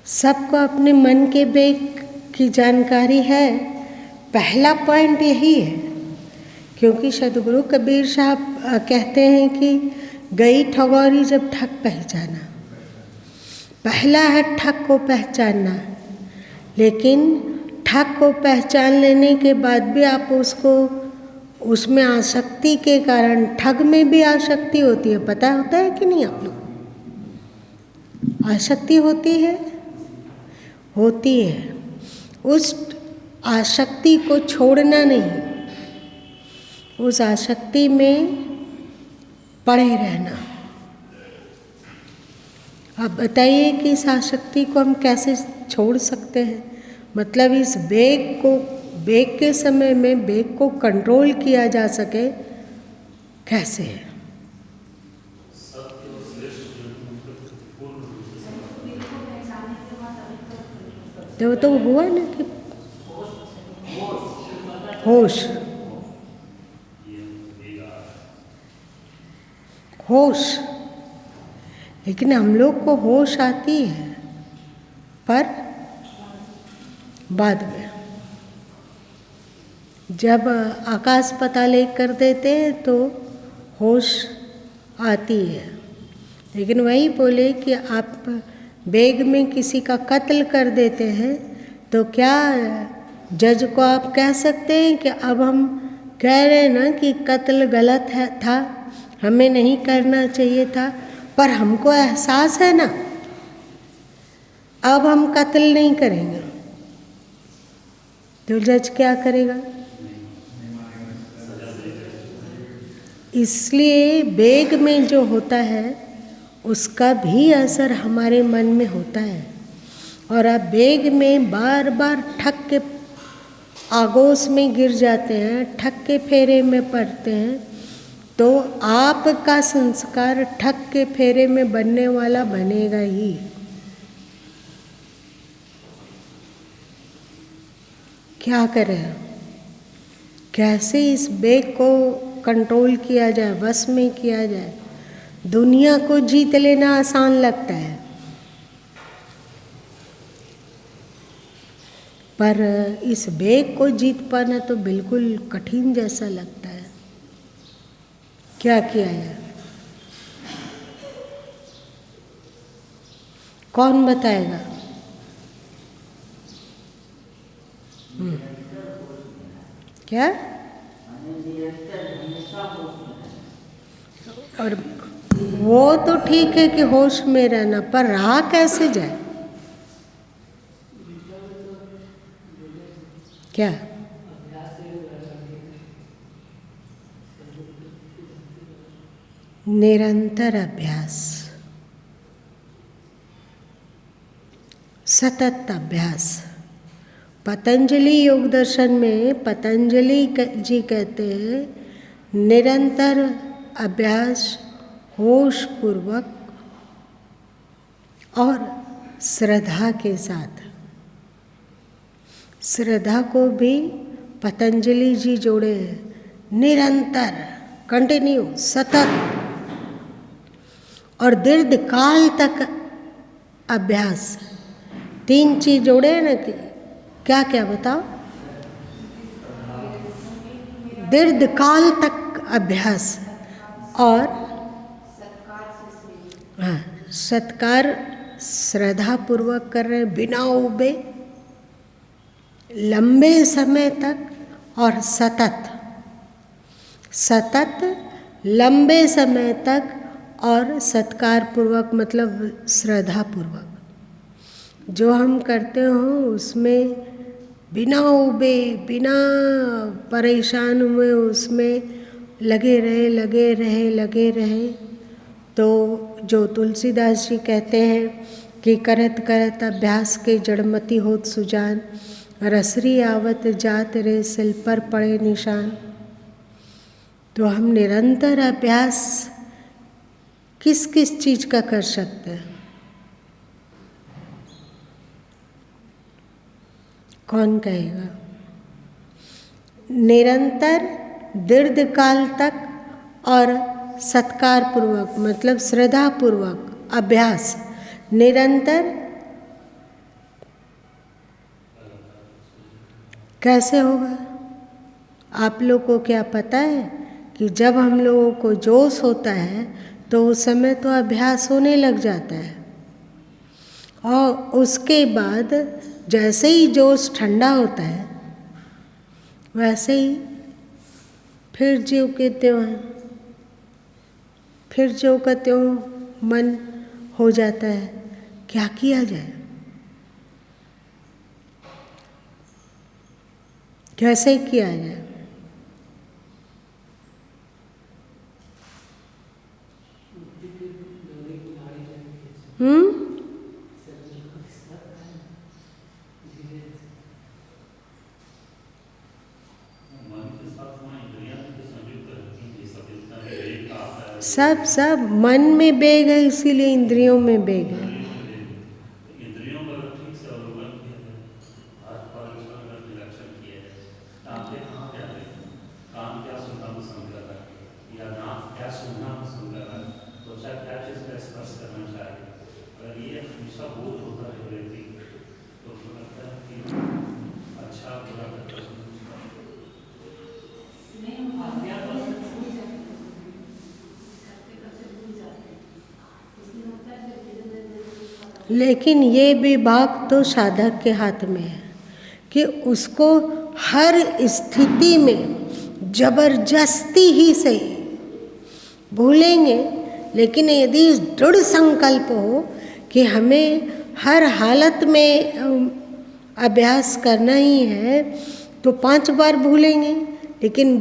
सबको अपने मन के वेग की जानकारी है। पहला पॉइंट यही है, क्योंकि सदगुरु कबीर साहब कहते हैं कि गई ठगौरी जब ठग पहचाना। पहला है ठग को पहचानना, लेकिन ठग को पहचान लेने के बाद भी आप उसमें आसक्ति के कारण, ठग में भी आसक्ति होती है, पता होता है कि नहीं आप लोग? आसक्ति होती है। उस आसक्ति को छोड़ना नहीं, उस आसक्ति में पड़े रहना। आप बताइए कि इस आसक्ति को हम कैसे छोड़ सकते हैं? मतलब इस वेग के समय में वेग को कंट्रोल किया जा सके, कैसे? तो हुआ ना कि होश, लेकिन हम लोग को होश आती है पर बाद में, जब आकाश पाताल एक कर देते हैं तो होश आती है। लेकिन वही बोले कि आप वेग में किसी का कत्ल कर देते हैं तो क्या जज को आप कह सकते हैं कि अब हम कह रहे हैं ना कि कत्ल गलत था, हमें नहीं करना चाहिए था, पर हमको एहसास है ना, अब हम कत्ल नहीं करेंगे, तो जज क्या करेगा? इसलिए वेग में जो होता है उसका भी असर हमारे मन में होता है। और आप वेग में बार बार ठग के आगोश में गिर जाते हैं, ठग के फेरे में पड़ते हैं, तो आपका संस्कार ठग के फेरे में बनने वाला बनेगा ही। क्या करें? कैसे इस वेग को कंट्रोल किया जाए, वश में किया जाए? दुनिया को जीत लेना आसान लगता है, पर इस वेग को जीत पाना तो बिल्कुल कठिन जैसा लगता है। क्या किया जाए? कौन बताएगा? क्या? और वो तो ठीक है कि होश में रहना, पर रहा कैसे जाए? क्या? निरंतर अभ्यास, सतत अभ्यास। पतंजलि योग दर्शन में पतंजलि जी कहते हैं निरंतर अभ्यास, होश पूर्वक और श्रद्धा के साथ। श्रद्धा को भी पतंजलि जी जोड़े हैं, निरंतर, कंटिन्यू, सतत और दीर्घ काल तक अभ्यास। 3 चीज जोड़े हैं ना कि क्या क्या बताओ? दीर्घ काल तक अभ्यास और हाँ, सत्कार श्रद्धा पूर्वक कर रहे, बिना उबे, लंबे समय तक और सतत लंबे समय तक और सत्कार पूर्वक, मतलब श्रद्धा पूर्वक जो हम करते हो उसमें बिना उबे, बिना परेशान हुए उसमें लगे रहे। तो जो तुलसीदास जी कहते हैं कि करत करत अभ्यास के जड़मति होत सुजान, रसरी आवत जात रे सिल पर पड़े निशान। तो हम निरंतर अभ्यास किस किस चीज का कर सकते हैं? कौन कहेगा? निरंतर दीर्घ काल तक और सत्कार पूर्वक, मतलब श्रद्धा पूर्वक अभ्यास, निरंतर कैसे होगा? आप लोग को क्या पता है कि जब हम लोगों को जोश होता है तो उस समय तो अभ्यास होने लग जाता है, और उसके बाद जैसे ही जोश ठंडा होता है वैसे ही फिर ज्यों के त्यों है, फिर ज्यों का त्यों मन हो जाता है। क्या किया जाए? कैसे किया जाए? सब मन में वेग है, इसीलिए इंद्रियों में वेग है। इंद्रियों का अगर ठीक से अवलोकन किया जाए, हर पल क्षण अगर निरीक्षण किया जाए, आंखें कहाँ क्या देख रही, कान क्या सुनना पसंद कर रहा है, या नाक क्या सूंघना पसंद कर रहा है, त्वचा क्या चीज़ का स्पर्श करना चाहिए, अगर ये हमेशा बोध होता है व्यक्ति को, तो मुझे लगता है कि अच्छा बुरा का प्रश्न लेकिन ये विभाग तो साधक के हाथ में है कि उसको हर स्थिति में जबरदस्ती ही सही भूलेंगे, लेकिन यदि दृढ़ संकल्प हो कि हमें हर हालत में अभ्यास करना ही है तो 5 बार भूलेंगे। लेकिन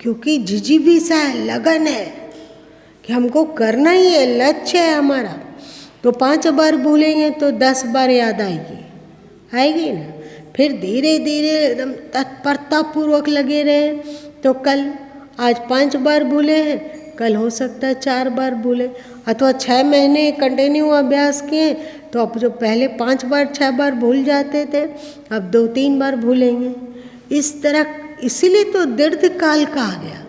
क्योंकि जिजीविषा है, लगन है कि हमको करना ही है, लक्ष्य है हमारा, तो 5 बार भूलेंगे तो 10 बार याद आएगी ना। फिर धीरे धीरे एकदम तत्परता पूर्वक लगे रहे तो कल आज 5 बार भूले हैं, कल हो सकता है 4 बार भूले, अथवा 6 महीने कंटिन्यू अभ्यास किए तो अब जो पहले 5 बार 6 बार भूल जाते थे अब 2-3 बार भूलेंगे। इस तरह, इसीलिए तो दीर्घ काल कहा गया।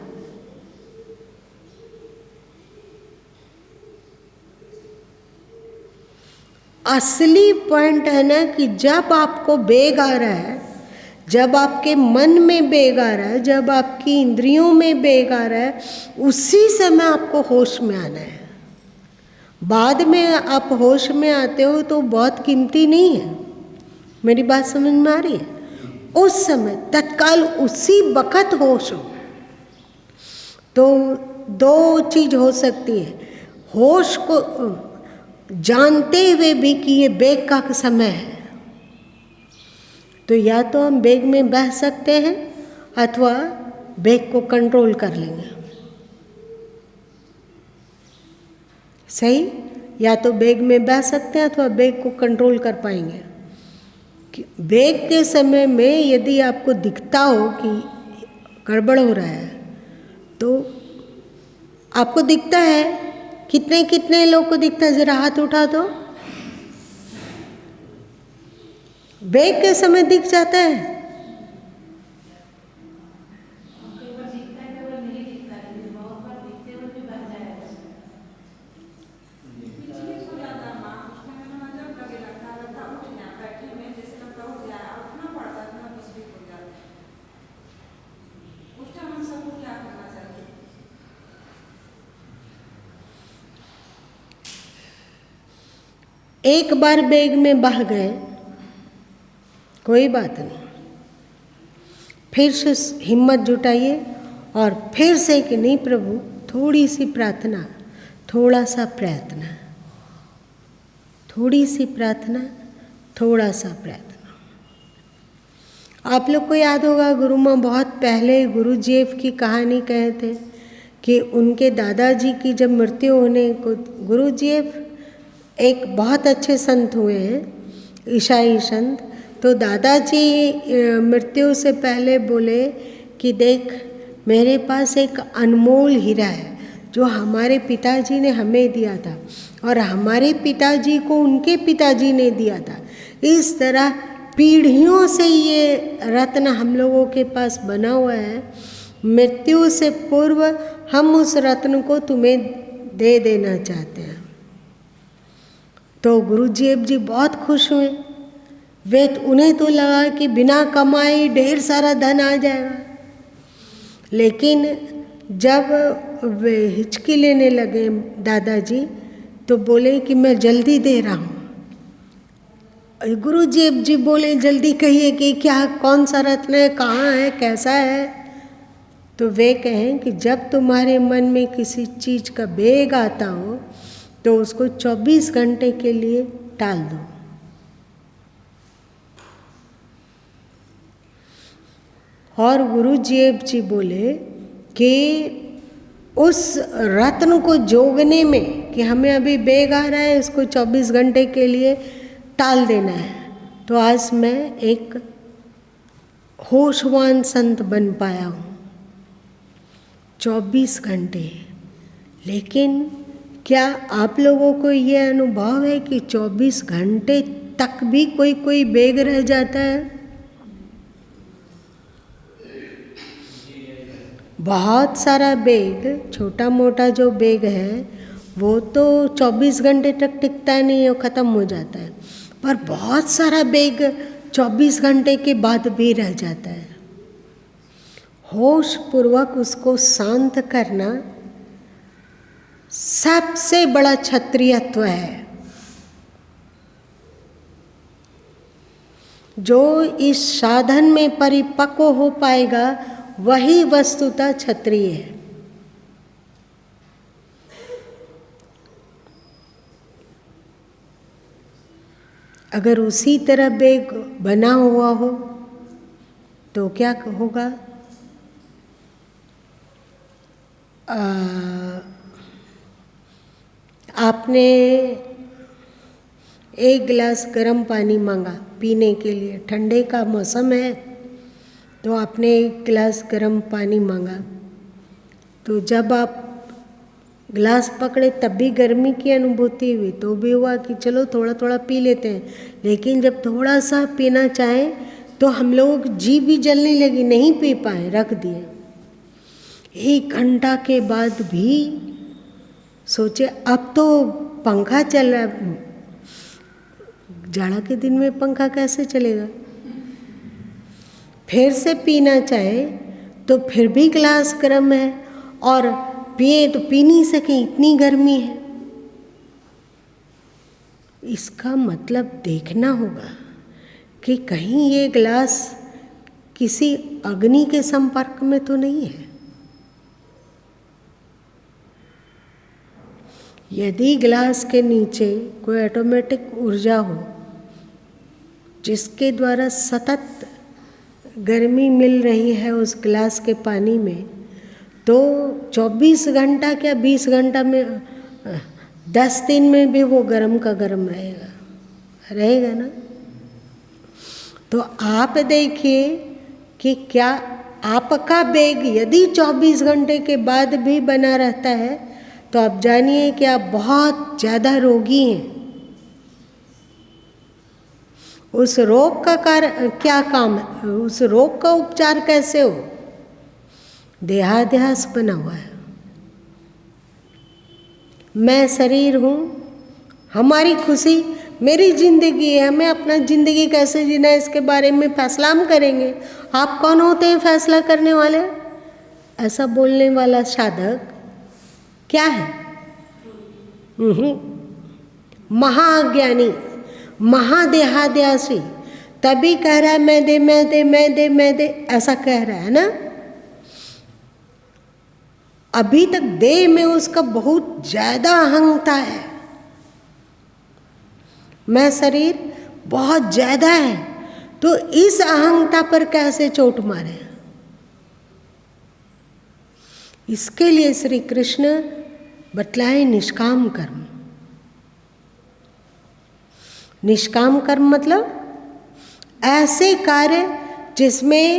असली पॉइंट है ना कि जब आपको वेग आ रहा है, जब आपके मन में वेग आ रहा है, जब आपकी इंद्रियों में वेग आ रहा है, उसी समय आपको होश में आना है। बाद में आप होश में आते हो तो बहुत कीमती नहीं है। मेरी बात समझ में आ रही है? उस समय तत्काल उसी वक़्त होश हो तो 2 चीज़ हो सकती है। होश को जानते हुए भी कि ये वेग का समय है, तो या तो हम वेग में बह सकते हैं अथवा वेग को कंट्रोल कर लेंगे। सही? या तो वेग में बह सकते हैं अथवा वेग को कंट्रोल कर पाएंगे। वेग के समय में यदि आपको दिखता हो कि गड़बड़ हो रहा है तो आपको दिखता है, कितने कितने लोग को दिखता है? जरा हाथ उठा दो। वेग के समय दिख जाता है। एक बार वेग में बह गए कोई बात नहीं, फिर से हिम्मत जुटाइए और फिर से कि नहीं प्रभु, थोड़ी सी प्रार्थना, थोड़ा सा प्रयत्न, थोड़ी सी प्रार्थना, थोड़ा सा प्रयत्न। आप लोग को याद होगा गुरु माँ बहुत पहले गुरुजीएफ की कहानी कहे थे कि उनके दादाजी की जब मृत्यु होने को, गुरुजीएफ एक बहुत अच्छे संत हुए हैं, ईसाई संत, तो दादाजी मृत्यु से पहले बोले कि देख मेरे पास एक अनमोल हीरा है जो हमारे पिताजी ने हमें दिया था और हमारे पिताजी को उनके पिताजी ने दिया था। इस तरह पीढ़ियों से ये रत्न हम लोगों के पास बना हुआ है, मृत्यु से पूर्व हम उस रत्न को तुम्हें दे देना चाहते हैं। तो गुरुजीएफ जी बहुत खुश हुए उन्हें तो लगा कि बिना कमाए ढेर सारा धन आ जाएगा, लेकिन जब वे हिचकी लेने लगे दादाजी तो बोले कि मैं जल्दी दे रहा हूँ। गुरुजी बोले जल्दी कहिए कि क्या, कौन सा रत्न है, कहाँ है, कैसा है। तो वे कहें कि जब तुम्हारे मन में किसी चीज़ का वेग आता हो तो उसको 24 घंटे के लिए टाल दो। और गुरुजी बोले कि उस रत्न को जोगने में कि हमें अभी वेग आ रहा है, इसको 24 घंटे के लिए टाल देना है। तो आज मैं एक होशवान संत बन पाया हूँ 24 घंटे। लेकिन क्या आप लोगों को ये अनुभव है कि 24 घंटे तक भी कोई वेग रह जाता है? बहुत सारा वेग, छोटा मोटा जो वेग है वो तो 24 घंटे तक टिकता नहीं है, ख़त्म हो जाता है। पर बहुत सारा वेग 24 घंटे के बाद भी रह जाता है। होश पूर्वक उसको शांत करना सबसे बड़ा क्षत्रियत्व है। जो इस साधन में परिपक्व हो पाएगा वही वस्तुतः क्षत्रिय है। अगर उसी तरह वेग बना हुआ हो तो क्या होगा? आपने एक गिलास गर्म पानी मांगा पीने के लिए, ठंडे का मौसम है तो आपने एक गिलास गर्म पानी मांगा, तो जब आप गिलास पकड़े तब भी गर्मी की अनुभूति हुई, तो भी हुआ कि चलो थोड़ा थोड़ा पी लेते हैं। लेकिन जब थोड़ा सा पीना चाहें तो हम लोग जी भी जलने लगी, नहीं पी पाए, रख दिए। 1 घंटा के बाद भी सोचे अब तो पंखा चल रहा है, जाड़ा के दिन में पंखा कैसे चलेगा। फिर से पीना चाहे तो फिर भी गिलास गर्म है और पिए तो पी नहीं सके, इतनी गर्मी है। इसका मतलब देखना होगा कि कहीं ये गिलास किसी अग्नि के संपर्क में तो नहीं है। यदि गिलास के नीचे कोई ऑटोमेटिक ऊर्जा हो जिसके द्वारा सतत गर्मी मिल रही है उस गिलास के पानी में, तो 24 घंटा क्या 20 घंटा में 10 दिन में भी वो गर्म का गर्म रहेगा ना। तो आप देखिए कि क्या आपका वेग यदि 24 घंटे के बाद भी बना रहता है तो आप जानिए कि आप बहुत ज़्यादा रोगी हैं। उस रोग का क्या काम है, उस रोग का उपचार कैसे हो? देहाध्यास बना हुआ है। मैं शरीर हूँ, हमारी खुशी मेरी जिंदगी है, हमें अपना जिंदगी कैसे जीना है इसके बारे में फैसला हम करेंगे। आप कौन होते हैं फैसला करने वाले? ऐसा बोलने वाला साधक क्या है? महाज्ञानी, महादेहाद्यासी, तभी कह रहा है मैं दे मैं दे मैं दे मैं दे, ऐसा कह रहा है ना। अभी तक देह में उसका बहुत ज्यादा अहंता है, मैं शरीर बहुत ज्यादा है। तो इस अहंता पर कैसे चोट मारे? इसके लिए श्री कृष्ण बतलाए निष्काम कर्म। निष्काम कर्म मतलब ऐसे कार्य जिसमें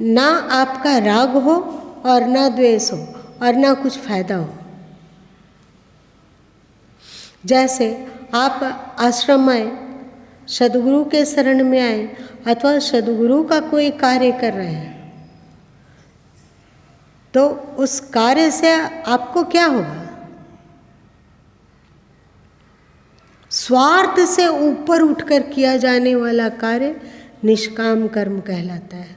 ना आपका राग हो और ना द्वेष हो और ना कुछ फायदा हो। जैसे आप आश्रम आए, सद्गुरु के शरण में आए अथवा सद्गुरु का कोई कार्य कर रहे हैं, तो उस कार्य से आपको क्या होगा? स्वार्थ से ऊपर उठकर किया जाने वाला कार्य निष्काम कर्म कहलाता है।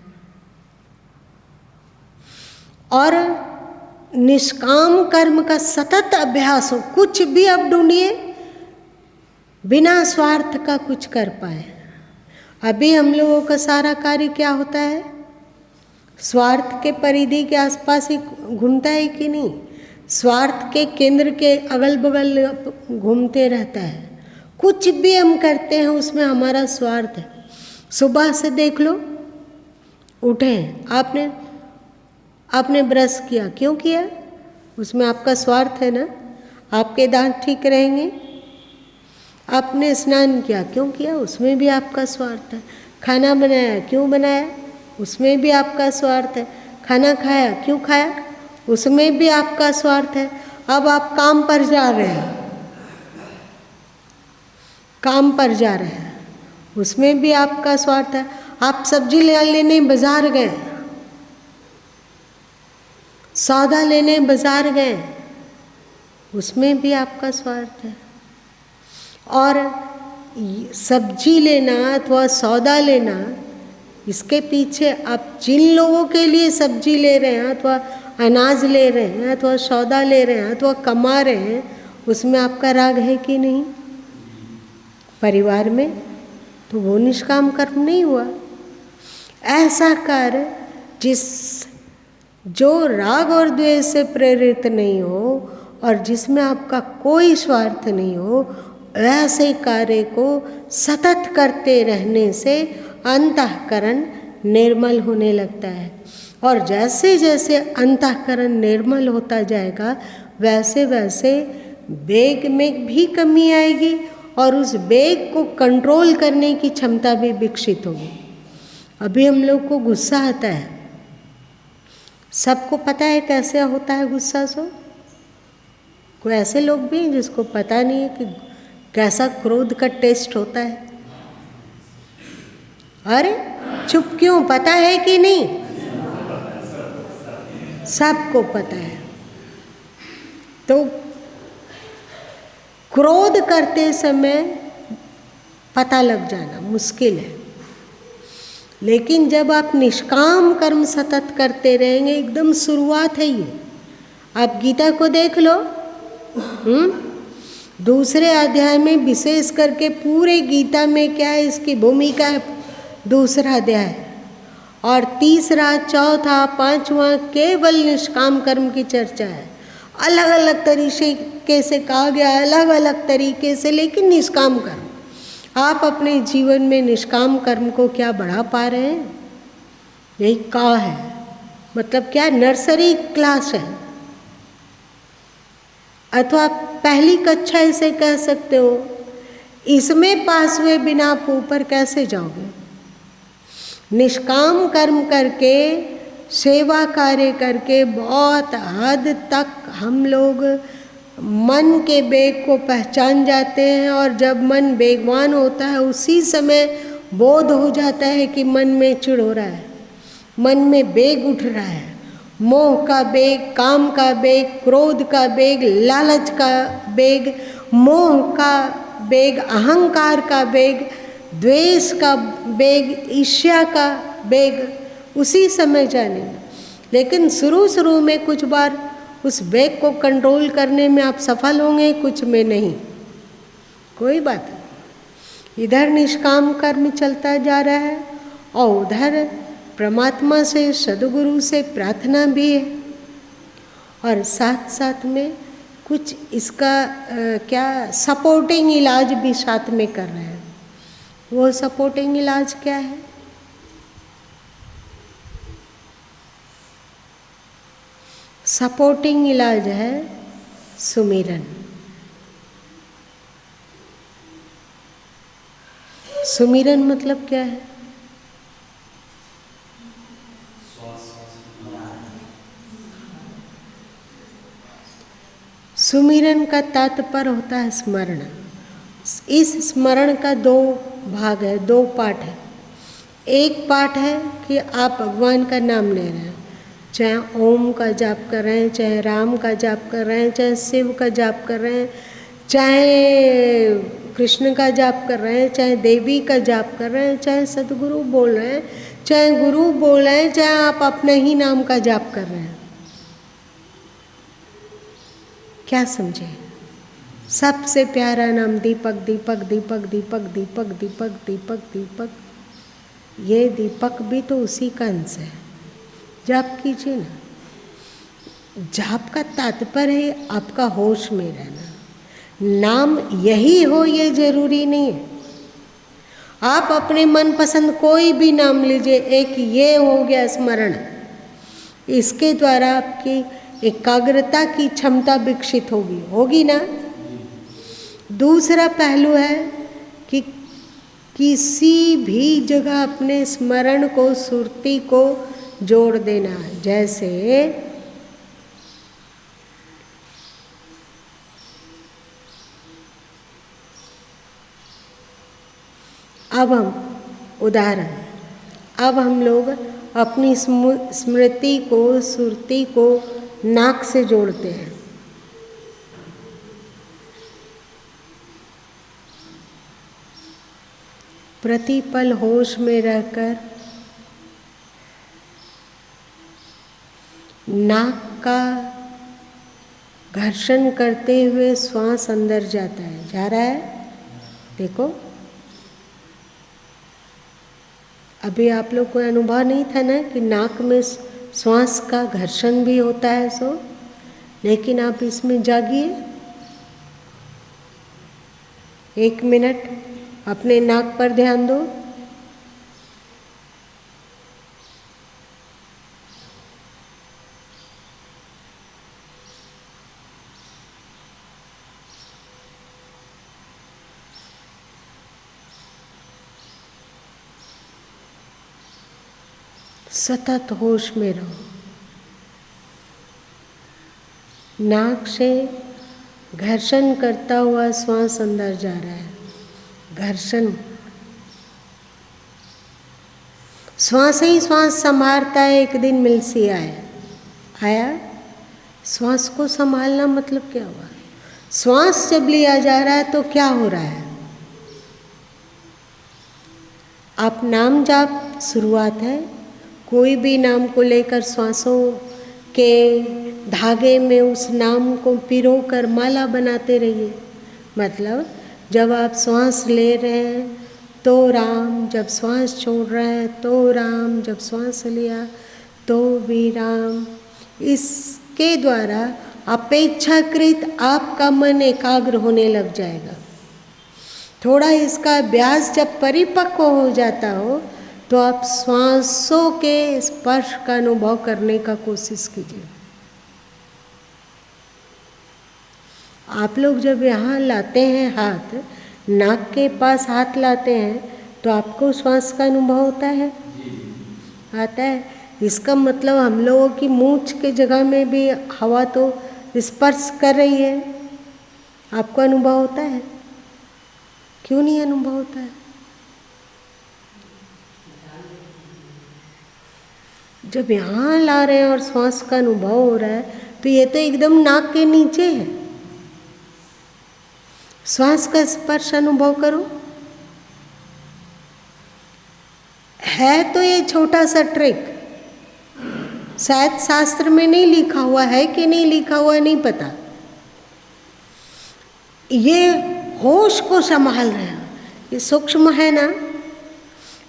और निष्काम कर्म का सतत अभ्यास हो, कुछ भी आप ढूंढिए बिना स्वार्थ का कुछ कर पाए। अभी हम लोगों का सारा कार्य क्या होता है, स्वार्थ के परिधि के आसपास ही घूमता है कि नहीं, स्वार्थ के केंद्र के अगल बगल घूमते रहता है। कुछ भी हम करते हैं उसमें हमारा स्वार्थ है। सुबह से देख लो, उठे आपने ब्रश किया, क्यों किया? उसमें आपका स्वार्थ है ना, आपके दांत ठीक रहेंगे। आपने स्नान किया, क्यों किया? उसमें भी आपका स्वार्थ है। खाना बनाया, क्यों बनाया? उसमें भी आपका स्वार्थ है। खाना खाया, क्यों खाया? उसमें भी आपका स्वार्थ है। अब आप काम पर जा रहे हैं, काम पर जा रहे हैं, उसमें भी आपका स्वार्थ है। आप सब्जी लेने बाजार गए, सौदा लेने बाजार गए, उसमें भी आपका स्वार्थ है। और सब्जी लेना अथवा सौदा लेना, इसके पीछे आप जिन लोगों के लिए सब्जी ले रहे हैं अथवा अनाज ले रहे हैं अथवा सौदा ले रहे हैं अथवा कमा रहे हैं, उसमें आपका राग है कि नहीं? परिवार में तो वो निष्काम कर्म नहीं हुआ। ऐसा कार्य जो राग और द्वेष से प्रेरित नहीं हो और जिसमें आपका कोई स्वार्थ नहीं हो, ऐसे कार्य को सतत करते रहने से अंतःकरण निर्मल होने लगता है। और जैसे जैसे अंतःकरण निर्मल होता जाएगा, वैसे वैसे वेग में भी कमी आएगी और उस वेग को कंट्रोल करने की क्षमता भी विकसित होगी। अभी हम लोग को गुस्सा आता है, सबको पता है कैसे होता है गुस्सा। सो कोई ऐसे लोग भी हैं जिसको पता नहीं है कि कैसा क्रोध का टेस्ट होता है। अरे चुप क्यों, पता है कि नहीं? सबको पता है। तो क्रोध करते समय पता लग जाना मुश्किल है, लेकिन जब आप निष्काम कर्म सतत करते रहेंगे, एकदम शुरुआत है ये। आप गीता को देख लो, दूसरे अध्याय में विशेष करके पूरे गीता में क्या है, इसकी भूमिका है दूसरा अध्याय, और तीसरा, चौथा, पांचवा केवल निष्काम कर्म की चर्चा है। अलग अलग तरीके से कहा गया, अलग अलग तरीके से, लेकिन निष्काम कर्म। आप अपने जीवन में निष्काम कर्म को क्या बढ़ा पा रहे हैं? यही कहा है, मतलब क्या नर्सरी क्लास है अथवा पहली कक्षा इसे कह सकते हो। इसमें पास हुए बिना आप ऊपर कैसे जाओगे? निष्काम कर्म करके, सेवा कार्य करके बहुत हद तक हम लोग मन के वेग को पहचान जाते हैं, और जब मन वेगवान होता है उसी समय बोध हो जाता है कि मन में चिढ़ हो रहा है, मन में वेग उठ रहा है। मोह का वेग, काम का वेग, क्रोध का वेग, लालच का वेग, मोह का वेग, अहंकार का वेग, द्वेष का वेग, ईर्ष्या का वेग उसी समय जानेगा। लेकिन शुरू में कुछ बार उस वेग को कंट्रोल करने में आप सफल होंगे, कुछ में नहीं, कोई बात नहीं। इधर निष्काम कर्म चलता जा रहा है और उधर परमात्मा से, सद्गुरु से प्रार्थना भी है, और साथ साथ में कुछ इसका क्या सपोर्टिंग इलाज भी साथ में कर रहे हैं। वो सपोर्टिंग इलाज क्या है? सपोर्टिंग इलाज है सुमिरन। सुमिरन मतलब क्या है? सुमिरन का तात्पर्य होता है स्मरण। इस स्मरण का दो भाग है, दो पार्ट है। एक पार्ट है कि आप भगवान का नाम ले रहे हैं, चाहे ओम का जाप कर रहे हैं, चाहे राम का जाप कर रहे हैं, चाहे शिव का जाप कर रहे हैं, चाहे कृष्ण का जाप कर रहे हैं, चाहे देवी का जाप कर रहे हैं, चाहे सदगुरु बोल रहे हैं, चाहे गुरु बोल रहे हैं, चाहे आप अपने ही नाम का जाप कर रहे हैं, क्या समझे? सबसे प्यारा नाम दीपक, दीपक, दीपक, दीपक, दीपक, दीपक, दीपक, दीपक। ये दीपक भी तो उसी का अंश है। जाप कीजिए ना। जाप का तात्पर्य है आपका होश में रहना। नाम यही हो ये जरूरी नहीं है। आप अपने मनपसंद कोई भी नाम लीजिए, एक ये हो गया स्मरण, इसके द्वारा आपकी एकाग्रता की क्षमता विकसित होगी ना। दूसरा पहलू है कि किसी भी जगह अपने स्मरण को, सुरती को जोड़ देना। जैसे अब हम लोग अपनी स्मृति को, सुरती को नाक से जोड़ते हैं। प्रतिपल होश में रहकर नाक का घर्षण करते हुए श्वास अंदर जाता है, जा रहा है। देखो, अभी आप लोग को अनुभव नहीं था ना कि नाक में श्वास का घर्षण भी होता है, लेकिन आप इसमें जागिए। 1 मिनट अपने नाक पर ध्यान दो। सतत होश में रहो। नाक से घर्षण करता हुआ श्वास अंदर जा रहा है। घर्षण, श्वास ही श्वास संभालता है। एक दिन मिल से आया, श्वास को संभालना मतलब क्या हुआ? श्वास जब लिया जा रहा है तो क्या हो रहा है? आप नाम जाप शुरुआत है, कोई भी नाम को लेकर श्वासों के धागे में उस नाम को पिरो कर माला बनाते रहिए। मतलब जब आप श्वास ले रहे हैं तो राम, जब श्वास छोड़ रहे हैं तो राम, जब श्वास लिया तो भी राम। इसके द्वारा अपेक्षाकृत आपका मन एकाग्र होने लग जाएगा। थोड़ा इसका अभ्यास जब परिपक्व हो जाता हो तो आप श्वासों के स्पर्श का अनुभव करने का कोशिश कीजिए। आप लोग जब यहाँ लाते हैं हाथ, नाक के पास हाथ लाते हैं तो आपको श्वास का अनुभव होता है? आता है। इसका मतलब हम लोगों की मूंछ के जगह में भी हवा तो स्पर्श कर रही है। आपको अनुभव होता है? क्यों नहीं अनुभव होता है? जब यहाँ ला रहे हैं और श्वास का अनुभव हो रहा है तो ये तो एकदम नाक के नीचे है। श्वास का स्पर्श अनुभव करो। है तो ये छोटा सा ट्रिक, शायद शास्त्र में नहीं लिखा हुआ है कि नहीं लिखा हुआ नहीं पता। ये होश को संभाल रहे हैं, ये सूक्ष्म है ना।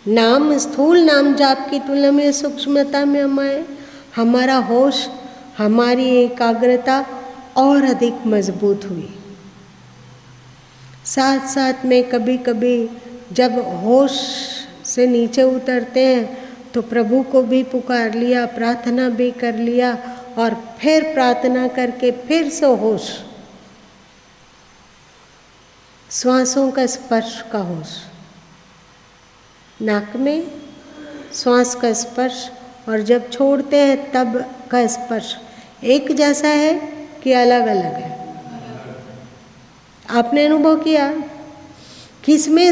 नाम, स्थूल नाम जाप की तुलना में सूक्ष्मता में हमारा होश, हमारी एकाग्रता और अधिक मजबूत हुई। साथ साथ में कभी कभी जब होश से नीचे उतरते हैं तो प्रभु को भी पुकार लिया, प्रार्थना भी कर लिया और फिर प्रार्थना करके फिर से होश, श्वासों का स्पर्श का होश, नाक में श्वास का स्पर्श और जब छोड़ते हैं तब का स्पर्श एक जैसा है कि अलग अलग है? आपने अनुभव किया? किसमें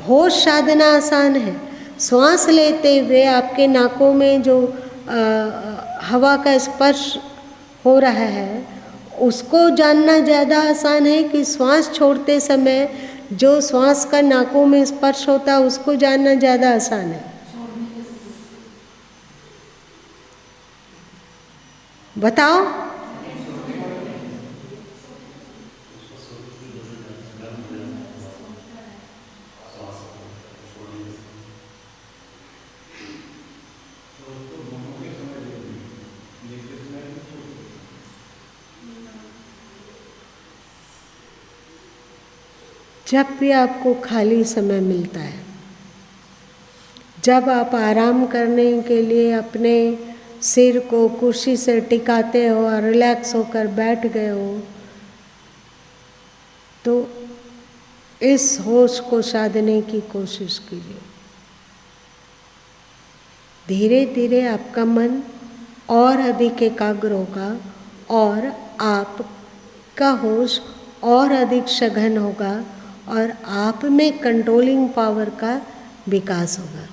होश साधना आसान है? श्वास लेते हुए आपके नाकों में जो हवा का स्पर्श हो रहा है उसको जानना ज़्यादा आसान है कि श्वास छोड़ते समय जो श्वास का नाकों में स्पर्श होता है उसको जानना ज़्यादा आसान है? बताओ। जब भी आपको खाली समय मिलता है, जब आप आराम करने के लिए अपने सिर को कुर्सी से टिकाते हो और रिलैक्स होकर बैठ गए हो, तो इस होश को साधने की कोशिश कीजिए। धीरे धीरे आपका मन और अधिक एकाग्र होगा और आपका होश और अधिक सघन होगा और आप में कंट्रोलिंग पावर का विकास होगा।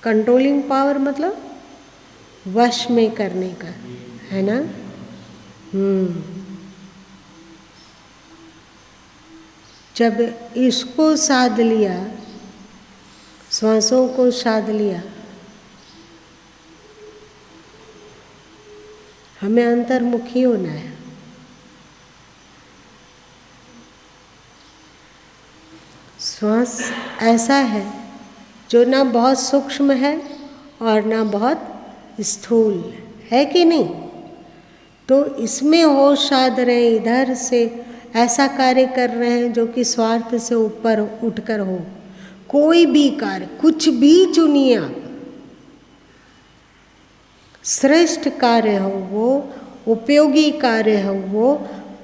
कंट्रोलिंग पावर मतलब वश में करने का, है ना? जब इसको साध लिया, श्वासों को साध लिया, हमें अंतर्मुखी होना है। श्वास ऐसा है जो ना बहुत सूक्ष्म है और ना बहुत स्थूल है, कि नहीं? तो इसमें होश साध रहे, इधर से ऐसा कार्य कर रहे हैं जो कि स्वार्थ से ऊपर उठकर हो। कोई भी कार्य, कुछ भी चुनिए आप, श्रेष्ठ कार्य हो वो, उपयोगी कार्य हो वो,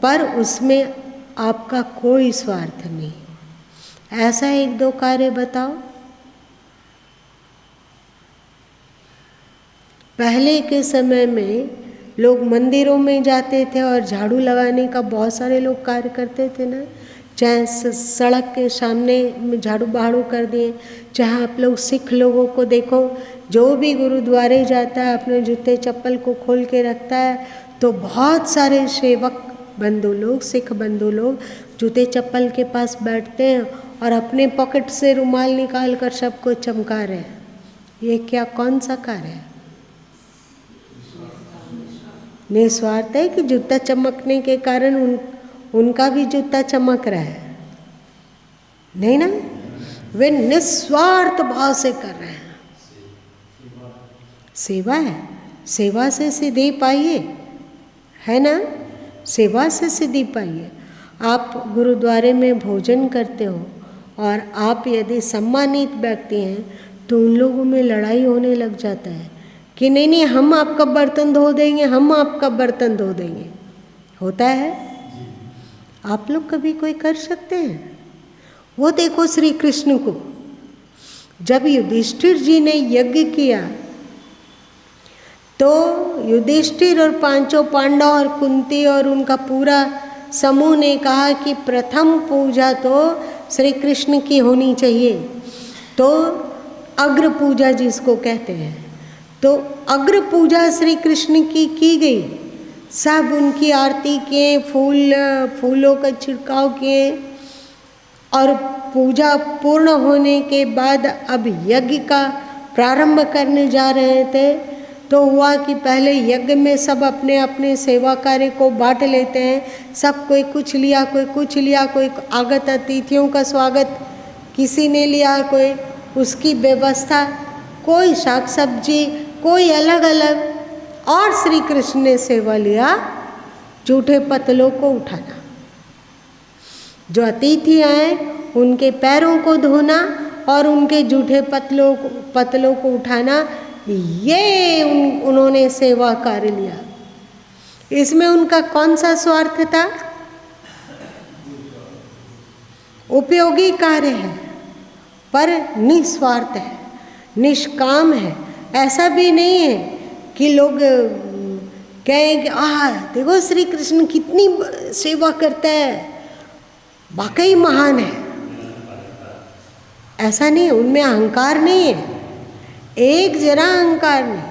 पर उसमें आपका कोई स्वार्थ नहीं। ऐसा एक दो कार्य बताओ। पहले के समय में लोग मंदिरों में जाते थे और झाड़ू लगाने का बहुत सारे लोग कार्य करते थे ना। चाहे सड़क के सामने में झाड़ू बहाड़ू कर दिए, चाहे आप लोग सिख लोगों को देखो, जो भी गुरुद्वारे जाता है अपने जूते चप्पल को खोल के रखता है, तो बहुत सारे सेवक बंधु लोग, सिख बंधु लोग जूते चप्पल के पास बैठते हैं और अपने पॉकेट से रुमाल निकाल कर सबको चमका रहे हैं। ये क्या, कौन सा कार्य है? निस्वार्थ है कि जूता चमकने के कारण उनका भी जूता चमक रहा है? नहीं ना, वे निस्वार्थ भाव से कर रहे हैं। सेवा है, सेवा से सिद्धि पाइए, है ना? सेवा से सिद्धि पाइए। आप गुरुद्वारे में भोजन करते हो और आप यदि सम्मानित व्यक्ति हैं तो उन लोगों में लड़ाई होने लग जाता है कि नहीं नहीं, हम आपका बर्तन धो देंगे, हम आपका बर्तन धो देंगे। होता है? आप लोग कभी कोई कर सकते हैं? वो देखो श्री कृष्ण को, जब युधिष्ठिर जी ने यज्ञ किया तो युधिष्ठिर और पांचों पांडव और कुंती और उनका पूरा समूह ने कहा कि प्रथम पूजा तो श्री कृष्ण की होनी चाहिए। तो अग्र पूजा जिसको कहते हैं, तो अग्र पूजा श्री कृष्ण की गई। सब उनकी आरती किए, फूलों का छिड़काव किए और पूजा पूर्ण होने के बाद अब यज्ञ का प्रारंभ करने जा रहे थे। तो हुआ कि पहले यज्ञ में सब अपने अपने सेवा कार्य को बांट लेते हैं। सब कोई कुछ लिया, कोई कुछ लिया, कोई आगत अतिथियों का स्वागत किसी ने लिया, कोई उसकी व्यवस्था, कोई शाक सब्जी, कोई अलग अलग। और श्री कृष्ण ने सेवा लिया जूठे पतलों को उठाना, जो अतिथि आए उनके पैरों को धोना और उनके जूठे पतलों को उठाना। ये उन्होंने सेवा कार्य लिया। इसमें उनका कौन सा स्वार्थ था? उपयोगी कार्य है पर निस्वार्थ है, निष्काम है। ऐसा भी नहीं है कि लोग कहें कि देखो श्री कृष्ण कितनी सेवा करता है, वाकई महान है। ऐसा नहीं, उनमें अहंकार नहीं है, एक जरा अहंकार नहीं।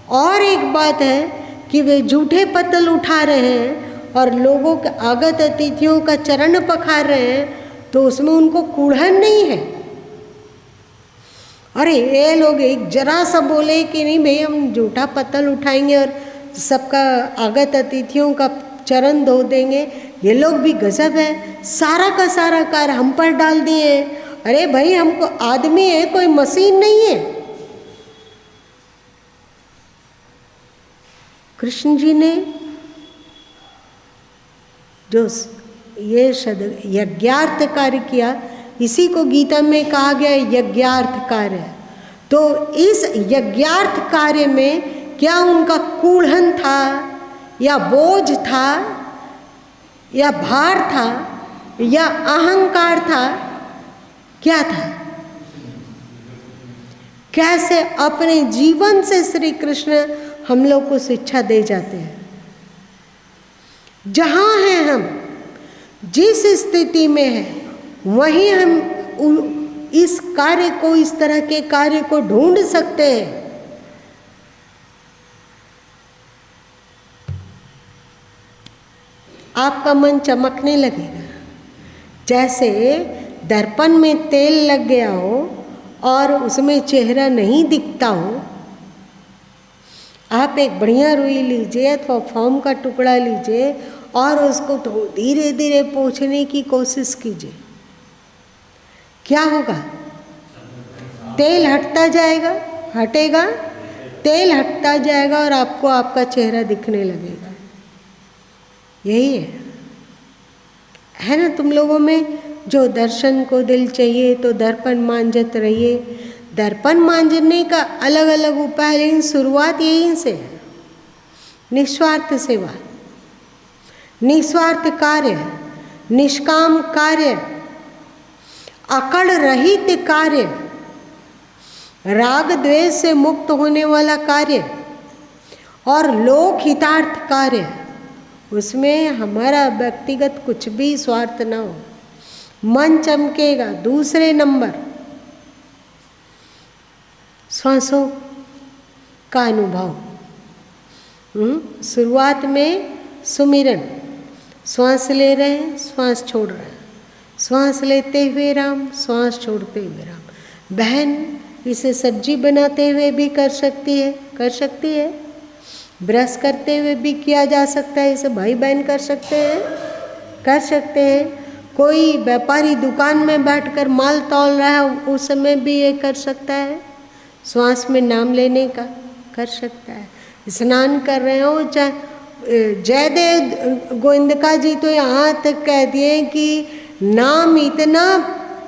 और एक बात है कि वे जूठे पत्तल उठा रहे हैं और लोगों के आगत अतिथियों का चरण पखार रहे हैं तो उसमें उनको कूढ़न नहीं है। अरे ये लोग एक जरा सा बोले कि नहीं भाई हम जूठा पत्तल उठाएंगे और सबका आगत अतिथियों का चरण धो देंगे, ये लोग भी गजब है, सारा का सारा कार्य हम पर डाल दिए। अरे भाई हमको आदमी है, कोई मशीन नहीं है। कृष्ण जी ने जो ये यज्ञार्थ कार्य किया, इसी को गीता में कहा गया यज्ञार्थ कार्य। तो इस यज्ञार्थ कार्य में क्या उनका कूढ़न था या बोझ था या भार था या अहंकार था, क्या था? कैसे अपने जीवन से श्री कृष्ण हम लोग को शिक्षा दे जाते हैं। जहाँ हैं हम, जिस स्थिति में हैं, वहीं हम इस कार्य को, इस तरह के कार्य को ढूंढ सकते हैं। आपका मन चमकने लगेगा, जैसे दर्पण में तेल लग गया हो और उसमें चेहरा नहीं दिखता हो। आप एक बढ़िया रुई लीजिए अथवा फोम का टुकड़ा लीजिए और उसको तो धीरे धीरे पोंछने की कोशिश कीजिए, क्या होगा? तेल हटता जाएगा, हटेगा, तेल हटता जाएगा और आपको आपका चेहरा दिखने लगेगा। यही है ना? तुम लोगों में जो दर्शन को दिल चाहिए तो दर्पण मांझत रहिए। दर्पण मांझने का अलग अलग उपाय, लेकिन शुरुआत यहीं से है। निस्वार्थ सेवा, निस्वार्थ कार्य, निष्काम कार्य, अकड़ रहित कार्य, राग द्वेष से मुक्त होने वाला कार्य और लोक हितार्थ कार्य, उसमें हमारा व्यक्तिगत कुछ भी स्वार्थ ना हो, मन चमकेगा। दूसरे नंबर, श्वासों का अनुभव। शुरुआत में सुमिरन, श्वास ले रहे हैं, श्वास छोड़ रहे हैं, श्वास लेते हुए राम, श्वास छोड़ते हुए राम। बहन इसे सब्जी बनाते हुए भी कर सकती है, कर सकती है। ब्रश करते हुए भी किया जा सकता है, इसे भाई बहन कर सकते हैं, कर सकते हैं। कोई व्यापारी दुकान में बैठकर माल तौल रहा है, उस समय भी ये कर सकता है, श्वास में नाम लेने का कर सकता है। स्नान कर रहे हो, जयदेव गोविंदका जी तो यहाँ तक कह दिए कि नाम इतना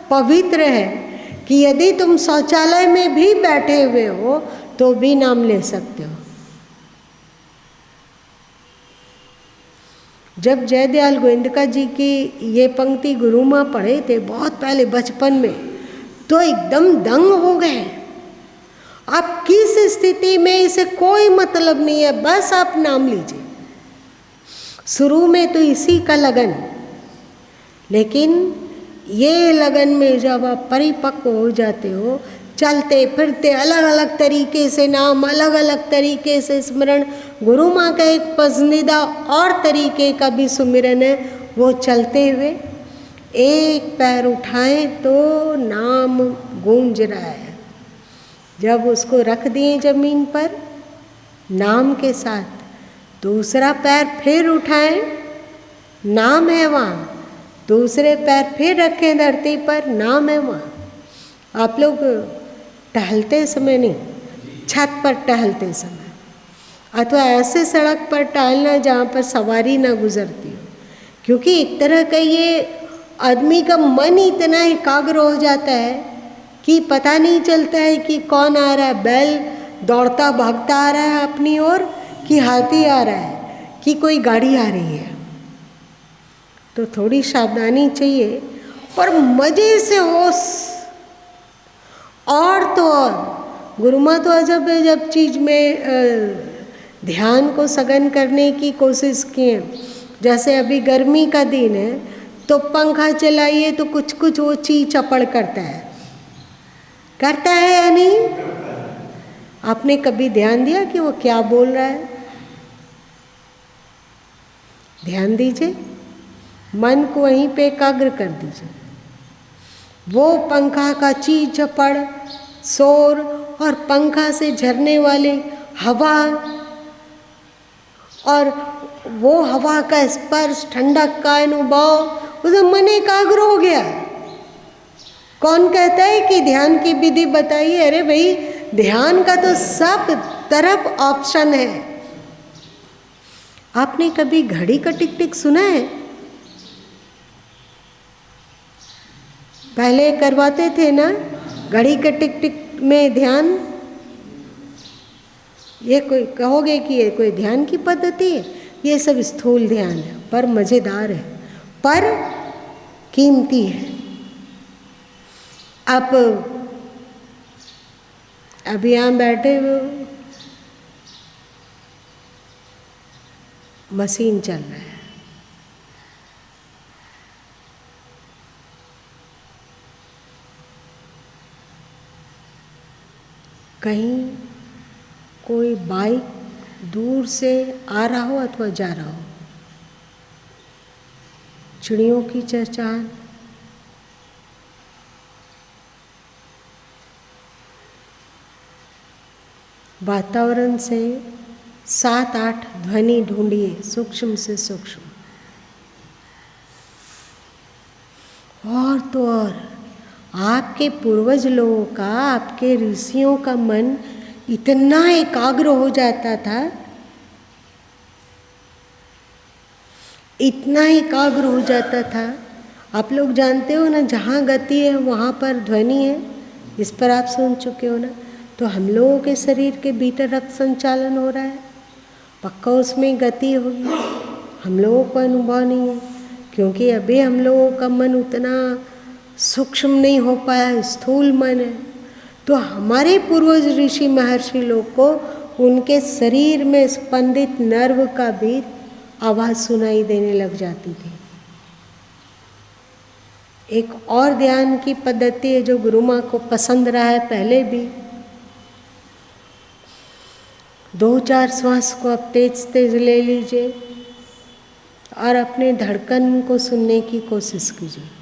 पवित्र है कि यदि तुम शौचालय में भी बैठे हुए हो तो भी नाम ले सकते हो। जब जयदयाल गोविंदका जी की ये पंक्ति गुरु माँ पढ़े थे बहुत पहले बचपन में, तो एकदम दंग हो गए। आप किस स्थिति में, इसे कोई मतलब नहीं है, बस आप नाम लीजिए। शुरू में तो इसी का लगन, लेकिन ये लगन में जब आप परिपक्व हो जाते हो, चलते फिरते अलग अलग तरीके से नाम, अलग अलग तरीके से स्मरण। गुरु माँ का एक पसंदीदा और तरीके का भी सुमिरन है, वो चलते हुए एक पैर उठाएं तो नाम गूंज रहा है। जब उसको रख दिए जमीन पर नाम के साथ, दूसरा पैर फिर उठाएं, नाम है वहाँ। दूसरे पैर फिर रखें धरती पर, नाम है वहाँ। आप लोग टहलते समय नहीं, छत पर टहलते समय अथवा ऐसे सड़क पर टहलना जहाँ पर सवारी ना गुजरती हो, क्योंकि एक तरह का ये आदमी का मन इतना एकाग्र हो जाता है कि पता नहीं चलता है कि कौन आ रहा है। बैल दौड़ता भागता आ रहा है अपनी ओर, कि हाथी आ रहा है, कि कोई गाड़ी आ रही है। तो थोड़ी सावधानी चाहिए, पर मज़े से होश। और तो और गुरु माँ तो अजब अजब चीज़ में ध्यान को सघन करने की कोशिश किए। जैसे अभी गर्मी का दिन है तो पंखा चलाइए तो कुछ कुछ वो चीज चपड़ करता है या नहीं? आपने कभी ध्यान दिया कि वो क्या बोल रहा है? ध्यान दीजिए, मन को वहीं पे एकाग्र कर दीजिए। वो पंखा का चीज झपड़, शोर और पंखा से झरने वाली हवा और वो हवा का स्पर्श, ठंडक का अनुभव, उसे मन एकाग्र हो गया। कौन कहता है कि ध्यान की विधि बताइए? अरे भाई, ध्यान का तो सब तरफ ऑप्शन है। आपने कभी घड़ी का टिक टिक सुना है? पहले करवाते थे ना घड़ी के टिक टिक में ध्यान। ये कोई कहोगे कि ये कोई ध्यान की पद्धति है? ये सब स्थूल ध्यान है, पर मज़ेदार है, पर कीमती है। आप अभी यहाँ बैठे हो, मशीन चल रहा है, कहीं कोई बाइक दूर से आ रहा हो अथवा जा रहा हो, चिड़ियों की चहचहाट, वातावरण से 7-8 ध्वनि ढूंढिए, सूक्ष्म से सूक्ष्म। और तो और आपके पूर्वज लोगों का, आपके ऋषियों का मन इतना एकाग्र हो जाता था, इतना एकाग्र हो जाता था। आप लोग जानते हो ना, जहाँ गति है वहाँ पर ध्वनि है, इस पर आप सुन चुके हो ना। तो हम लोगों के शरीर के भीतर रक्त संचालन हो रहा है, पक्का उसमें गति होगी, हम लोगों को अनुभव नहीं है, क्योंकि अभी हम लोगों का मन उतना सूक्ष्म नहीं हो पाया, स्थूल मन है। तो हमारे पूर्वज ऋषि महर्षि लोग को उनके शरीर में स्पंदित नर्व का भी आवाज़ सुनाई देने लग जाती थी। एक और ध्यान की पद्धति है जो गुरु माँ को पसंद रहा है पहले भी। 2-4 श्वास को आप तेज तेज ले लीजिए और अपने धड़कन को सुनने की कोशिश कीजिए।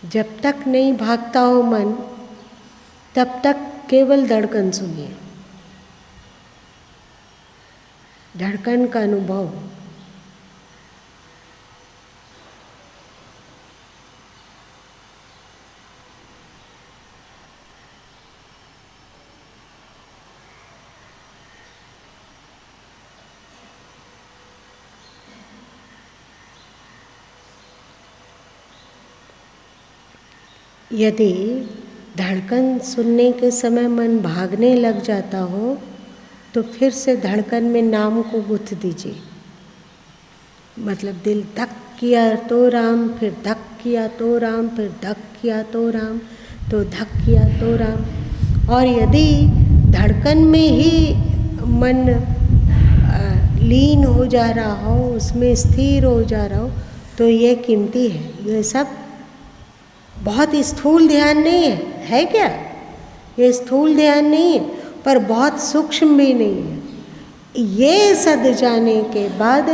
जब तक नहीं भागता हो मन, तब तक केवल धड़कन सुनिए, धड़कन का अनुभव। यदि धड़कन सुनने के समय मन भागने लग जाता हो तो फिर से धड़कन में नाम को गुथ दीजिए। मतलब दिल धक किया तो राम, फिर धक किया तो राम, फिर धक किया तो राम, तो धक किया तो राम। और यदि धड़कन में ही मन लीन हो जा रहा हो, उसमें स्थिर हो जा रहा हो, तो ये कीमती है। ये सब बहुत स्थूल ध्यान नहीं है क्या? ये स्थूल ध्यान नहीं है, पर बहुत सूक्ष्म भी नहीं है। ये सद जाने के बाद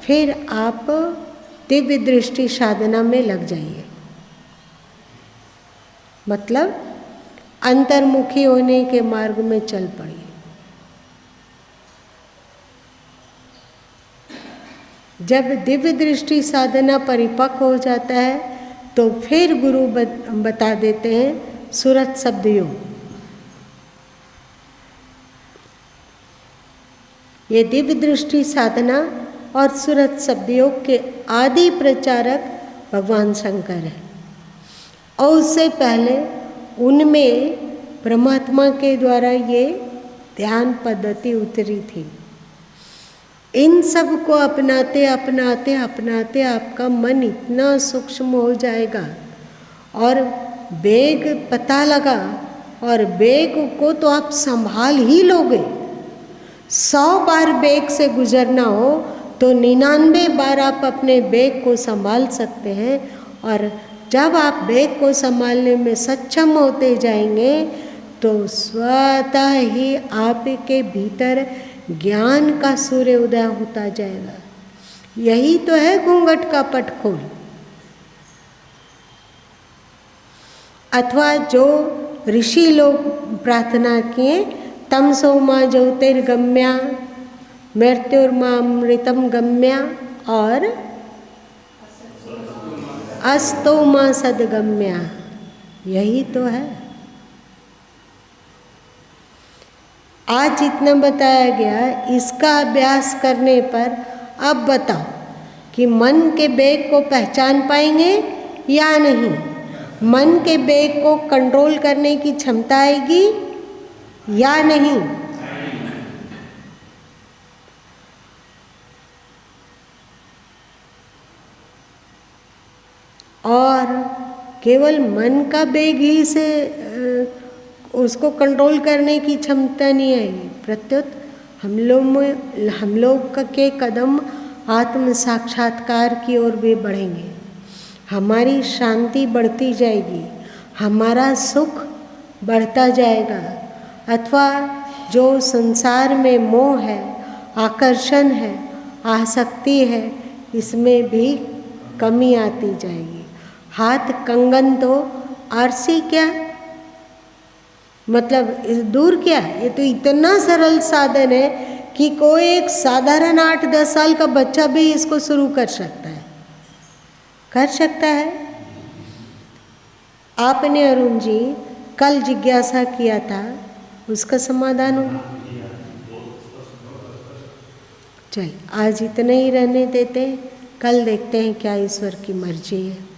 फिर आप दिव्य दृष्टि साधना में लग जाइए। मतलब अंतर्मुखी होने के मार्ग में चल पड़िए। जब दिव्य दृष्टि साधना परिपक्व हो जाता है तो फिर गुरु बता देते हैं सुरत शब्द योग। ये दिव्य दृष्टि साधना और सुरत शब्द योग के आदि प्रचारक भगवान शंकर हैं, और उससे पहले उनमें परमात्मा के द्वारा ये ध्यान पद्धति उतरी थी। इन सब को अपनाते अपनाते अपनाते आपका मन इतना सूक्ष्म हो जाएगा, और वेग पता लगा, और वेग को तो आप संभाल ही लोगे। 100 बार वेग से गुजरना हो तो 99 बार आप अपने वेग को संभाल सकते हैं, और जब आप वेग को संभालने में सक्षम होते जाएंगे तो स्वतः ही आपके भीतर ज्ञान का सूर्य उदय होता जाएगा। यही तो है घूंघट का पट खोल। अथवा जो ऋषि लोग प्रार्थना किए, तमसो मां ज्योतिर्गम्या मृत्युर्मामृतम गम्या और अस्तो मां सदगम्या, यही तो है। आज जितना बताया गया, इसका अभ्यास करने पर अब बताओ कि मन के वेग को पहचान पाएंगे या नहीं? मन के वेग को कंट्रोल करने की क्षमता आएगी या नहीं? और केवल मन का वेग ही से उसको कंट्रोल करने की क्षमता नहीं आएगी, प्रत्युत हम लोग के कदम आत्म साक्षात्कार की ओर भी बढ़ेंगे। हमारी शांति बढ़ती जाएगी, हमारा सुख बढ़ता जाएगा, अथवा जो संसार में मोह है, आकर्षण है, आसक्ति है, इसमें भी कमी आती जाएगी। हाथ कंगन तो आरसी क्या, मतलब दूर क्या, ये तो इतना सरल साधन है कि कोई एक साधारण 8-10 साल का बच्चा भी इसको शुरू कर सकता है। आपने अरुण जी कल जिज्ञासा किया था, उसका समाधान होगा। चल आज इतना ही रहने देते, कल देखते हैं क्या ईश्वर की मर्जी है।